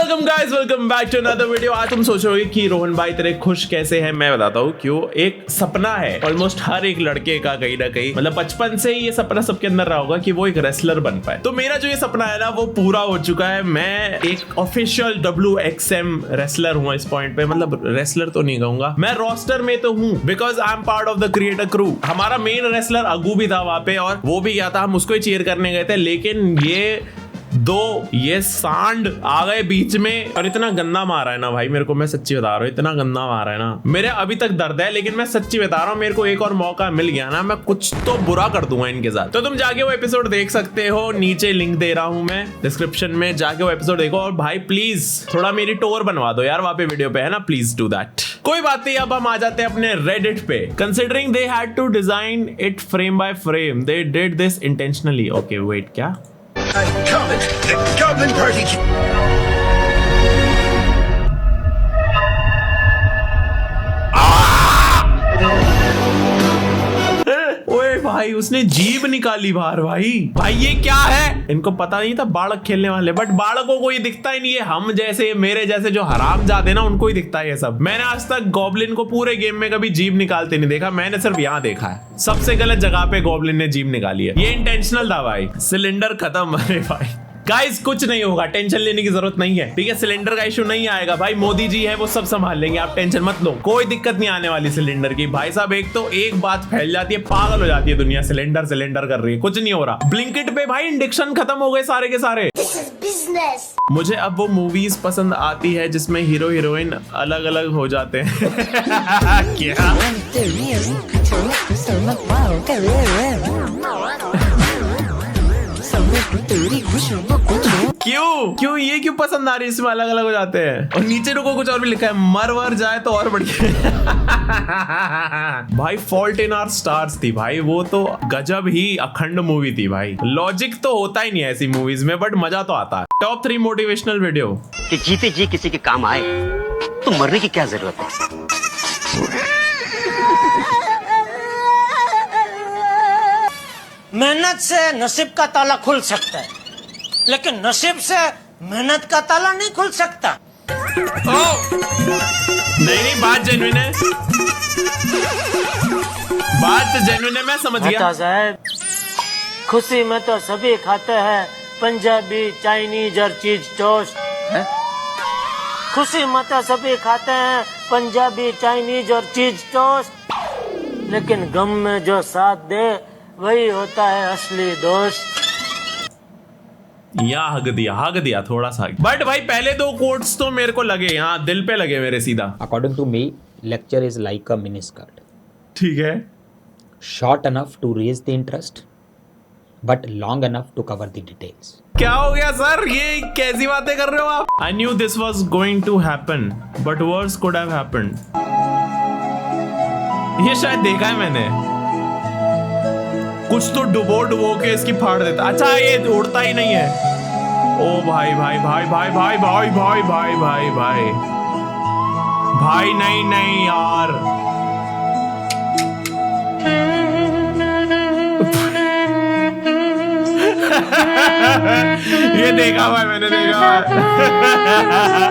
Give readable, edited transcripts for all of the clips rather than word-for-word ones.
Welcome guys, welcome back to another video. आज तुम सोचोगे कि रोहन भाई तेरे खुश कैसे हैं। मैं बताता हूँ क्यों। एक सपना है ऑलमोस्ट हर एक लड़के का, कहीं ना कहीं मतलब बचपन से ही ये सपना सबके अंदर रहा होगा कि वो एक रेसलर बन पाए। तो मेरा जो ये सपना है ना वो पूरा हो चुका है। मैं एक ऑफिशियल WXM रेसलर हूँ इस पॉइंट पे। मतलब रेसलर तो नहीं कहूंगा, मैं रोस्टर में तो हूँ because I am part of the creator crew. हमारा मेन रेसलर अगू भी था वहां पे और वो भी गया था, हम उसको ही चीयर करने गए थे। लेकिन ये सांड आ गए बीच में और इतना गंदा मारा है ना भाई मेरे को। मैं सच्ची बता रहा हूँ, इतना गंदा मारा है ना, मेरे अभी तक दर्द है। लेकिन मैं सच्ची बता रहा हूँ, मेरे को एक और मौका मिल गया ना, मैं कुछ तो बुरा कर दूंगा इनके साथ। तो तुम जाके वो एपिसोड देख सकते हो, नीचे लिंक दे रहा हूँ मैं डिस्क्रिप्शन में, जाके वो एपिसोड देखो। और भाई प्लीज थोड़ा मेरी टोर बनवा दो यार वहां पे वीडियो पे, है ना, प्लीज डू दैट। कोई बात नहीं, अब हम आ जाते हैं अपने रेडिट पे। Considering they had to design it frame by frame, they did this intentionally. Okay wait, क्या Goblin party. ओए भाई उसने जीभ निकाली बाहर। भाई ये क्या है। इनको पता नहीं था बालक खेलने वाले, बट बालकों को ये दिखता ही नहीं है। हम जैसे मेरे जैसे जो हरामजादे ना, उनको ही दिखता है ये सब। मैंने आज तक गॉब्लिन को पूरे गेम में कभी जीभ निकालते नहीं देखा। मैंने सिर्फ यहाँ देखा है, सबसे गलत जगह पे गॉब्लिन ने जीभ निकाली है। ये इंटेंशनल था भाई। सिलेंडर खत्म। अरे भाई गाइस कुछ नहीं होगा, टेंशन लेने की जरूरत नहीं है, ठीक है। सिलेंडर का इशू नहीं आएगा भाई, मोदी जी है वो सब संभाल लेंगे, आप टेंशन मत लो। कोई दिक्कत नहीं आने वाली सिलेंडर की। भाई साहब एक तो एक बात फैल जाती है, पागल हो जाती है दुनिया। सिलेंडर कर रही है, कुछ नहीं हो रहा। ब्लिंकिट पे भाई इंडक्शन खत्म हो गए सारे के सारे। मुझे अब वो मूवीज पसंद आती है जिसमें हीरो हीरोइन अलग अलग हो जाते हैं। क्या क्यों ये क्यों पसंद आ रही है, इसमें अलग अलग हो जाते हैं। और नीचे रुको कुछ और भी लिखा है, मर वर जाए तो और बढ़िया। भाई फॉल्ट इन आवर स्टार्स थी भाई, वो तो गजब ही अखंड मूवी थी भाई। लॉजिक तो होता ही नहीं है ऐसी मूवीज में, बट मजा तो आता है। Top 3 motivational video. कि जीते जी किसी के काम आए तो मरने की क्या जरूरत है। मेहनत से नसीब का ताला खुल सकता है, लेकिन नसीब से मेहनत का ताला नहीं खुल सकता। नहीं बात जेन्युइन है, बात जेन्युइन है, मैं समझ गया साहब। खुशी में तो सभी खाते हैं पंजाबी चाइनीज और चीज टोस्ट। खुशी में तो सभी खाते हैं पंजाबी चाइनीज और चीज टोस्ट, लेकिन गम में जो साथ दे वही होता है असली दोस्त। या हग दिया थोड़ा सा। बट भाई पहले 2 कोट्स तो मेरे को लगे, यहाँ दिल पे लगे मेरे सीधा। According to me, lecture is like a miniskirt. ठीक है, Short enough to raise the interest, but long enough to cover the details. क्या हो गया सर, ये कैसी बातें कर रहे हो आप। I knew this was going to happen, but worse could have happened. ये शायद देखा है मैंने, कुछ तो डुबो के इसकी फाड़ देता। अच्छा ये उड़ता ही नहीं है। ओ भाई भाई नहीं यार। ये देखा हुआ है मैंने, देखा हुआ।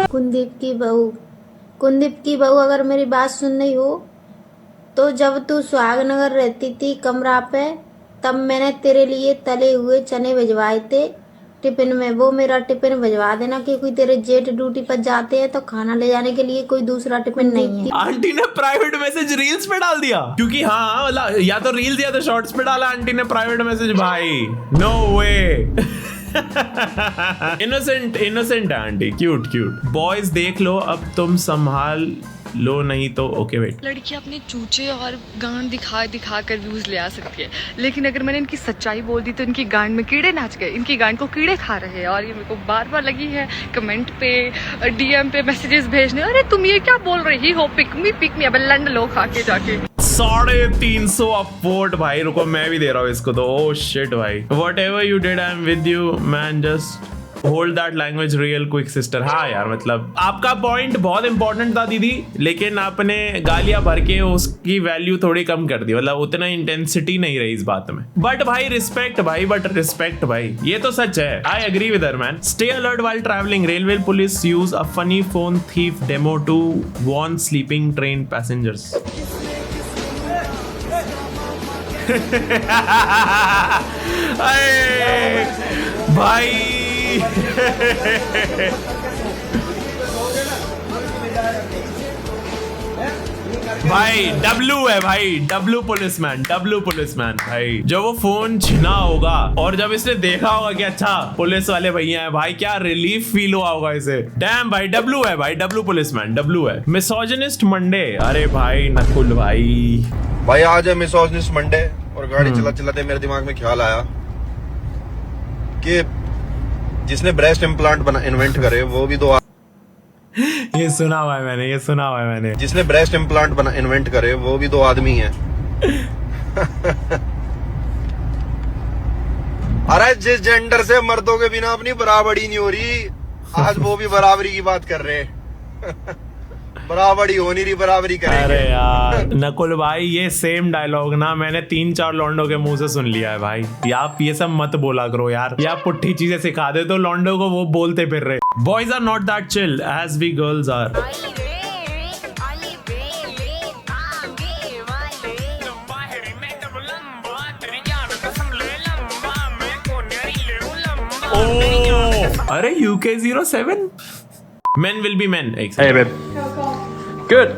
कुलदीप की बहू अगर मेरी बात सुन रही हो तो जब तू सुहागनगर रहती थी कमरा पे, तब मैंने तेरे लिए तले हुए चने भिजवाए थे टिफिन में। वो मेरा टिफिन भिजवा देना, क्योंकि तेरे जेठ ड्यूटी पर जाते हैं तो खाना ले जाने के लिए कोई दूसरा टिफिन नहीं है। आंटी ने प्राइवेट मैसेज रील्स पे डाल दिया, क्योंकि हाँ मतलब या तो रील्स या तो शॉर्ट्स पे डाला आंटी ने प्राइवेट मैसेज। भाई नो वे। इनोसेंट है आंटी, क्यूट। बॉयज देख लो अब तुम संभाल लो, नहीं तो ओके वेट। लड़की अपने चूचे और गांड दिखा कर व्यूज ले आ सकती है, लेकिन अगर मैंने इनकी सच्चाई बोल दी तो इनकी गांड में कीड़े नाच गए, इनकी गांड को कीड़े खा रहे हैं। और ये मेरे को बार लगी है कमेंट पे, DM पे मैसेजेस भेजने, अरे तुम ये क्या बोल रही हो, पिक मी अब लंड लो खा के जाके। 350 अपवोट भाई, रुको मैं भी दे रहा हूँ इसको तो। ओ शिट भाई, whatever you did I am with you man, just hold that language real quick sister. हाँ यार, मतलब आपका पॉइंट बहुत इंपॉर्टेंट था दीदी, लेकिन आपने गालियां भर के उसकी वैल्यू थोड़ी कम कर दी, मतलब उतना इंटेंसिटी नहीं रही इस बात में। बट भाई रिस्पेक्ट भाई, बट रिस्पेक्ट भाई, ये तो सच है। I agree with her man. Stay alert while travelling, railway police use a funny phone thief demo to warn sleeping train passengers. भाई भाई डब्लू है भाई, डब्लू पुलिसमैन भाई। जो वो फोन छिना होगा और जब इसने देखा होगा कि अच्छा पुलिस वाले भैया है भाई, क्या रिलीफ फील हुआ होगा इसे। डैम भाई, डब्लू है भाई, डब्लू पुलिसमैन, डब्लू है। मिसोजिनिस्ट मंडे, अरे भाई नकुल भाई आज है मिसोजिनिस्ट मंडे और गाड़ी चलाते मेरे दिमाग में ख्याल आया कि जिसने ब्रेस्ट इम्प्लांट इन्वेंट करे वो भी दो ये सुना हुआ है मैंने, जिसने ब्रेस्ट इम्प्लांट इन्वेंट करे वो भी दो आदमी हैं। अरे जिस जेंडर से मर्दों के बिना अपनी बराबरी नहीं हो रही, आज वो भी बराबरी की बात कर रहे हैं। बराबरी हो नहीं रही, बराबरी करेंगे। अरे यार नकुल भाई, ये सेम डायलॉग ना मैंने 3-4 लॉन्डो के मुंह से सुन लिया है भाई। आप ये सब मत बोला करो यार, या पुट्ठी चीजें सिखा दे तो लॉन्डो को वो बोलते फिर रहे। Boys are not that chill as we girls are. अरे UK07 men will be men. Hey, babe. Good.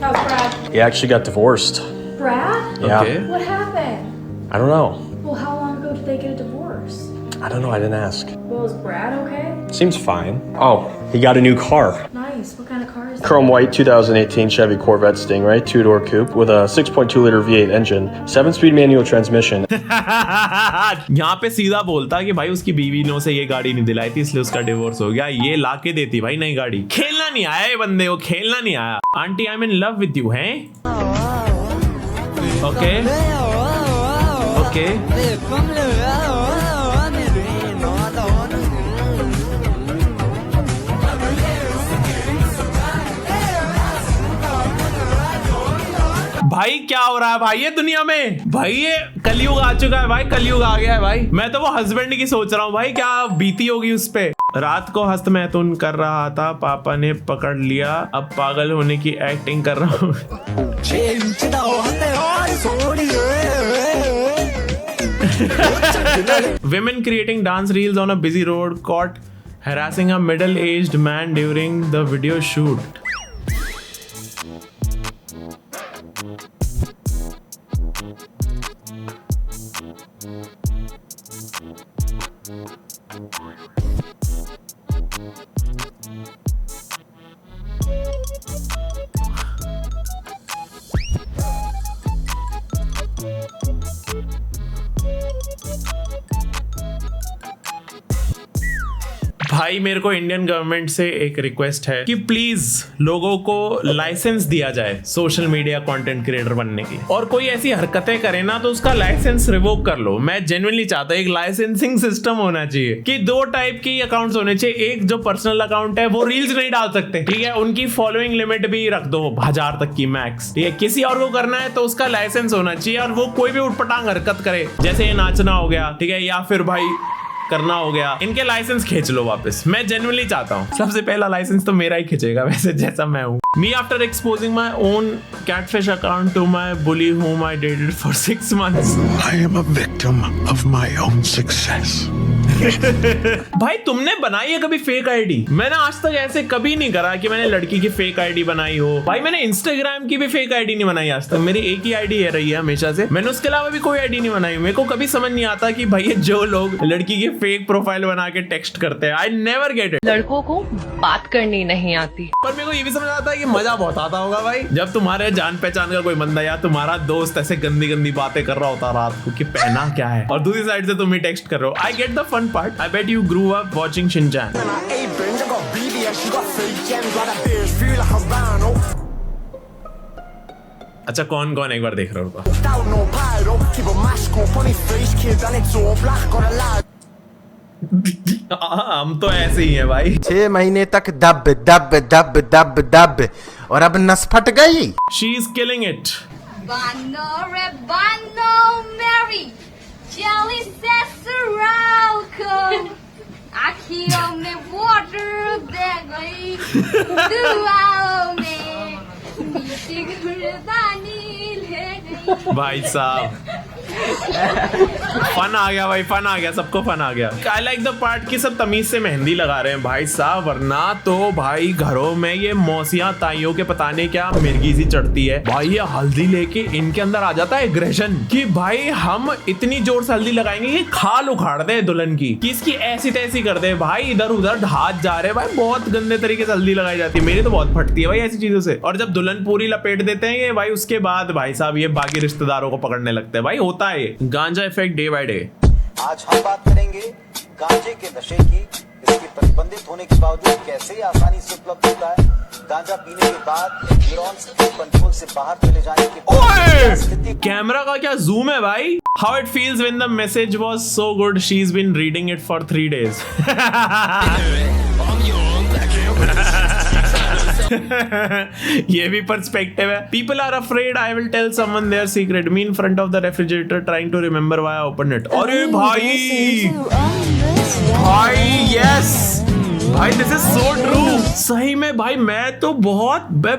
How's Brad? He actually got divorced. Brad? Yeah. Okay. What happened? I don't know. Well, how long ago did they get a divorce? I don't know. I didn't ask. Well, is Brad okay? Seems fine. Oh, he got a new car. Nice. What kind of car is Chrome white 2018 Chevy Corvette Stingray 2-door coupe with a 6.2 liter V8 engine, 7-speed manual transmission. यहाँ पे सीधा बोलता कि भाई उसकी बीवी ने उसे ये गाड़ी नहीं दिलाई थी इसलिए उसका डिवोर्स हो गया, ये लाके देती भाई नई गाड़ी। खेलना नहीं आया ये बंदे को, खेलना नहीं आया। Aunty I am in love with you हैं। ओके ओके भाई क्या हो रहा है भाई ये दुनिया में? भाई ये कलयुग आ चुका है भाई, कलयुग आ गया है भाई। मैं तो वो हस्बैंड की सोच रहा हूँ भाई, क्या बीती होगी उस पे। रात को हस्त मैथुन कर रहा था, पापा ने पकड़ लिया, अब पागल होने की एक्टिंग कर रहा हूँ। Women creating dance reels on a busy road caught harassing a middle-aged man during the video shoot. भाई मेरे को इंडियन गवर्नमेंट से एक रिक्वेस्ट है कि प्लीज लोगों को लाइसेंस दिया जाए सोशल मीडिया कंटेंट क्रिएटर बनने की, और कोई ऐसी हरकतें करे ना तो उसका लाइसेंस रिवोक कर लो। मैं जेन्युइनली चाहता हूँ एक लाइसेंसिंग सिस्टम होना चाहिए कि 2 टाइप की अकाउंट्स होने चाहिए। एक जो पर्सनल अकाउंट है वो रील्स नहीं डाल सकते, ठीक है, उनकी फॉलोइंग लिमिट भी रख दो 1000 तक की मैक्स, ठीक है। किसी और को करना है तो उसका लाइसेंस होना चाहिए, और वो कोई भी उटपटांग हरकत करे जैसे ये नाचना हो गया, ठीक है, या फिर भाई करना हो गया, इनके लाइसेंस खींच लो वापस। मैं जेन्युइनली चाहता हूँ, सबसे पहला लाइसेंस तो मेरा ही खींचेगा वैसे जैसा मैं हूँ। Me after exposing my own catfish account to my bully whom I dated for 6 months. I am a victim of my own success. भाई तुमने बनाई है कभी फेक आईडी? मैंने आज तक ऐसे कभी नहीं करा कि मैंने लड़की की फेक आईडी बनाई हो। भाई मैंने इंस्टाग्राम की भी फेक आईडी नहीं बनाई आज तक, मेरी एक ही आईडी है रही है हमेशा से। मैंने उसके अलावा भी कोई आईडी नहीं बनाई। मेरे को कभी समझ नहीं आता कि भाई जो लोग लड़की की फेक प्रोफाइल बना के टेक्स्ट करते हैं, आई नेवर गेट इट। लड़कों को बात करनी नहीं आती, पर मेरे को ये भी समझ आता है कि मजा बहुत आता होगा भाई जब तुम्हारे जान पहचान का कोई बंदा या तुम्हारा दोस्त ऐसे गंदी गंदी बातें कर रहा होता रात को कि पहना क्या है, और दूसरी साइड से तुम ही टेक्स्ट कर रहे हो। I get the fun part. I bet you grew up watching Shin-chan. अच्छा कौन कौन एक बार देख रहे हो? हम तो ऐसे ही हैं भाई। 6 महीने तक दब दब दब दब दब और अब नस फट गई। She is killing it. Bano re bano Mary, jelly sesserao come. Akio me water bagly, duao me, meeting Dani legly. भाई साहब फन आ गया भाई, फन आ गया, सबको फन आ गया। आई लाइक द पार्ट की सब तमीज से मेहंदी लगा रहे हैं भाई साहब, वरना तो भाई घरों में ये मौसियां ताइयों के पता नहीं क्या मिर्गी सी चढ़ती है भाई। ये हल्दी लेके इनके अंदर आ जाता है एग्रेशन कि भाई हम इतनी जोर से हल्दी लगाएंगे कि खाल उखाड़ दे दुल्हन की, कि इसकी ऐसी तैसी कर दे भाई। इधर उधर हाथ जा रहे भाई, बहुत गंदे तरीके से हल्दी लगाई जाती है। मेरी तो बहुत फटती है भाई ऐसी चीजों से। और जब दुल्हन पूरी लपेट देते हैं ये भाई, उसके बाद भाई साहब ये बाकी रिश्तेदारों को पकड़ने लगते हैं भाई। होता है गांजा इफेक्ट डे बाय डे। आज हम बात करेंगे गांजे के नशे की। इसके प्रतिबंधित होने के बावजूद कैसे आसानी से उपलब्ध होता है। गांजा पीने के बाद न्यूरॉन्स कंट्रोल से बाहर चले जाने के कैमरा का क्या जूम है भाई। How it feels when the message was so good she is been reading it for 3 days। ये भी पर्सपेक्टिव है। People are afraid I will tell someone their secret. Me in front of the refrigerator trying to remember why I opened it. अरे भाई भाई yes भाई, this is so true. सही में भाई मैं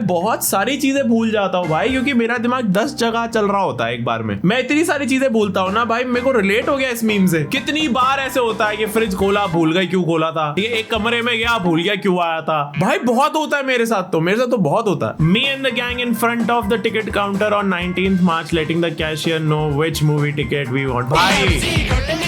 बहुत सारी चीजें भूल जाता हूँ भाई, क्योंकि मेरा दिमाग 10 जगह चल रहा होता है एक बार में। मैं इतनी सारी चीजें भूलता हूँ ना भाई, मेरे को रिलेट हो गया इस मीम से। कितनी बार ऐसे होता है कि फ्रिज खोला भूल गए क्यों खोला था, ये एक कमरे में गया भूल गया क्यों आया था भाई। बहुत होता है मेरे साथ तो बहुत होता है। Me and the gang in front of the ticket counter on 19th March letting the cashier know which movie ticket we want.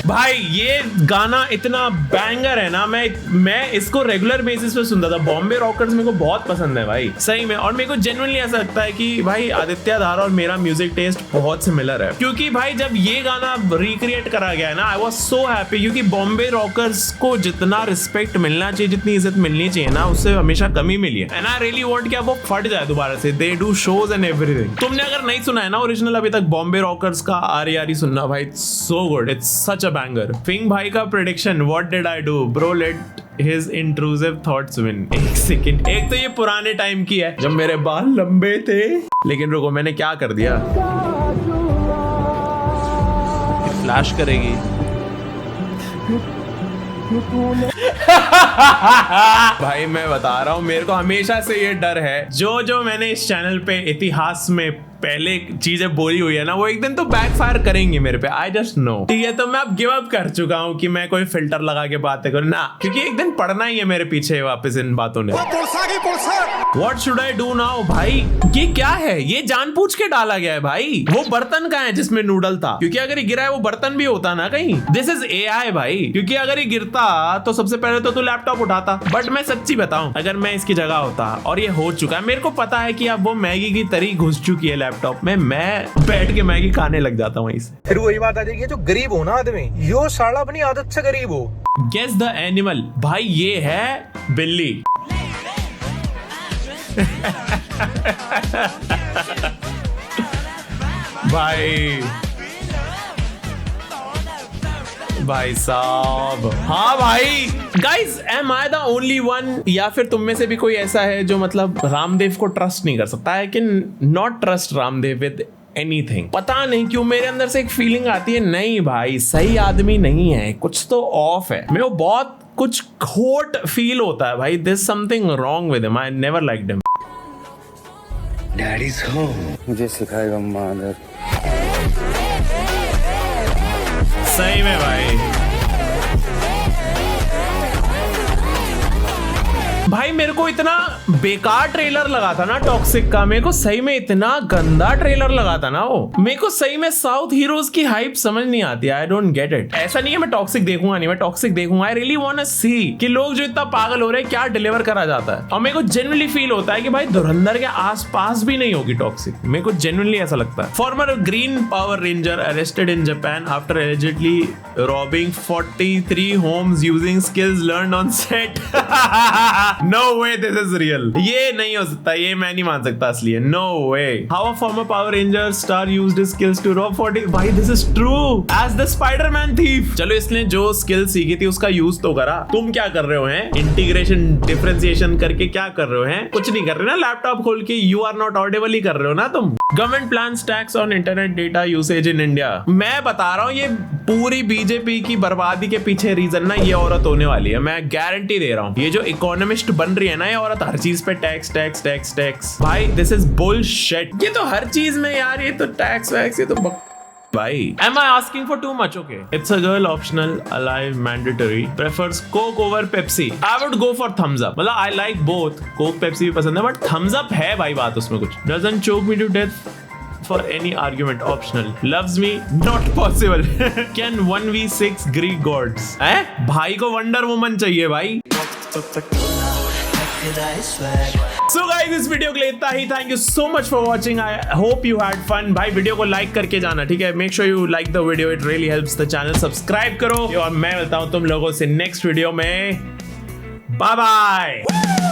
भाई ये गाना इतना बैंगर है ना, मैं इसको रेगुलर बेसिस पे सुनता था। बॉम्बे रॉकर्स मेरे को बहुत पसंद है भाई सही में। और मेरे को जेन्युइनली ऐसा लगता है कि भाई आदित्य धारा और मेरा म्यूजिक टेस्ट बहुत सिमिलर है, क्योंकि भाई जब ये गाना रिक्रिएट करा गया है ना, आई वाज सो हैप्पी, क्योंकि बॉम्बे रॉकर्स को जितना रिस्पेक्ट मिलना चाहिए, जितनी इज्जत मिलनी चाहिए ना, उससे हमेशा कमी मिली है। एंड आई रियली वांट कि वो फट जाए दोबारा से। They do shows and everything. तुमने अगर नहीं सुना है ना ओरिजिनल अभी तक बॉम्बे रॉकर्स का, आरी आरी सुनना भाई, so good, it's such a banger. फिंग भाई का prediction, what did I do bro, let his intrusive thoughts win। एक सेकंड, एक तो ये पुराने टाइम की है जब मेरे बाल लंबे थे, लेकिन रुको मैंने क्या कर दिया, फ्लैश करेगी। भाई मैं बता रहा हूँ, मेरे को हमेशा से ये डर है, जो मैंने इस चैनल पे इतिहास में पहले चीजें बोली हुई है ना, वो एक दिन तो बैकफायर करेंगी मेरे पे। आई जस्ट नो, ठीक है। तो मैं अब गिव अप कर चुका हूँ कि मैं कोई फिल्टर लगा के बातें करूँ ना, क्योंकि एक दिन पढ़ना ही है मेरे पीछे वापस इन बातों ने। What should I do now? भाई ये क्या है, ये जानबूझ के डाला गया है भाई। वो बर्तन का है जिसमें नूडल था, क्योंकि अगर ये गिरा है वो बर्तन भी होता ना कहीं। दिस इज AI भाई, क्योंकि अगर ये गिरता तो सबसे पहले तो तू लैपटॉप उठाता। बट मैं सच्ची बताऊं, अगर मैं इसकी जगह होता और ये हो चुका है, मेरे को पता है कि अब वो मैगी की तरी घुस चुकी है लैपटॉप में, मैं बैठ के मैगी खाने लग जाता हूँ वहीं से। फिर वही बात आ जाएगी, जो गरीब हो ना आदमी, यो साला अपनी आदत से गरीब हो। Guess the animal. भाई ये है बिल्ली। भाई साहब, हाँ भाई। Guys, am I the only one, या फिर तुम में से भी कोई ऐसा है जो मतलब रामदेव को ट्रस्ट नहीं कर सकता है, कि not trust Ramdev with anything. पता नहीं क्यों मेरे अंदर से एक फीलिंग आती है, नहीं भाई सही आदमी नहीं है, कुछ तो ऑफ है। मेरे को बहुत कुछ खोट फील होता है भाई। This something wrong with him. I never liked him. Daddies home मुझे सिखाएगा मादर। सही में भाई मेरे को इतना बेकार ट्रेलर लगा था ना टॉक्सिक का, मेरे को सही में इतना गंदा ट्रेलर लगा था ना वो। मेरे को सही में साउथ हीरोज की हाइप समझ नहीं आती। I don't get it. ऐसा नहीं है मैं टॉक्सिक देखूंगा नहीं, मैं टॉक्सिक देखूंगा। आई रियली वांट टू सी कि लोग जो इतना पागल हो रहे हैं क्या डिलीवर करा जाता है। और मेरे को जेन्युइनली फील होता है कि भाई धुरंधर के आसपास भी नहीं होगी टॉक्सिक। मेरे को जेन्युइनली ऐसा लगता है। Former green power ranger arrested in Japan after allegedly robbing 43 homes using skills learned on set. No no way this is real, ये नहीं हो सकता, ये मैं नहीं मान सकता असली है, no way. How a former power ranger star used his skills to rob 40, भाई this is true, as the Spiderman thief. चलो इसने जो स्किल सीखी थी उसका यूज तो करा, तुम क्या कर रहे हो हैं? इंटीग्रेशन डिफरेंशिएशन करके क्या कर रहे हो हैं? कुछ नहीं कर रहे ना, लैपटॉप खोल के यू आर नॉट ऑडिबल ही कर रहे हो ना तुम। Government plans tax on internet data usage in India. मैं बता रहा हूँ ये पूरी बीजेपी की बर्बादी के पीछे रीजन ना ये औरत होने वाली है, मैं गारंटी दे रहा हूँ। ये जो इकोनॉमिस्ट बन रही है ना ये औरत, हर चीज पे टैक्स टैक्स टैक्स टैक्स, भाई दिस इज बुलशिट। ये तो हर चीज में यार, ये तो टैक्स वैक्स, ये तो भाई। Am I asking for too much? Okay. It's a girl optional, alive, mandatory. Prefers Coke over Pepsi. I would go for thumbs up. मतलब I like both. Coke, Pepsi भी पसंद है, but thumbs up है भाई बात उसमें कुछ। Doesn't choke me to death for any argument. Optional. Loves me? Not possible. Can 1v6 Greek gods? भाई को Wonder Woman चाहिए भाई। So guys, इस वीडियो के लिए इतना ही। Thank you so much for watching, I hope you had fun. भाई वीडियो को लाइक करके जाना, ठीक है? Make sure you like the video, it really helps the channel. Subscribe करो और मैं मिलता हूं तुम लोगों से नेक्स्ट वीडियो में। Bye bye.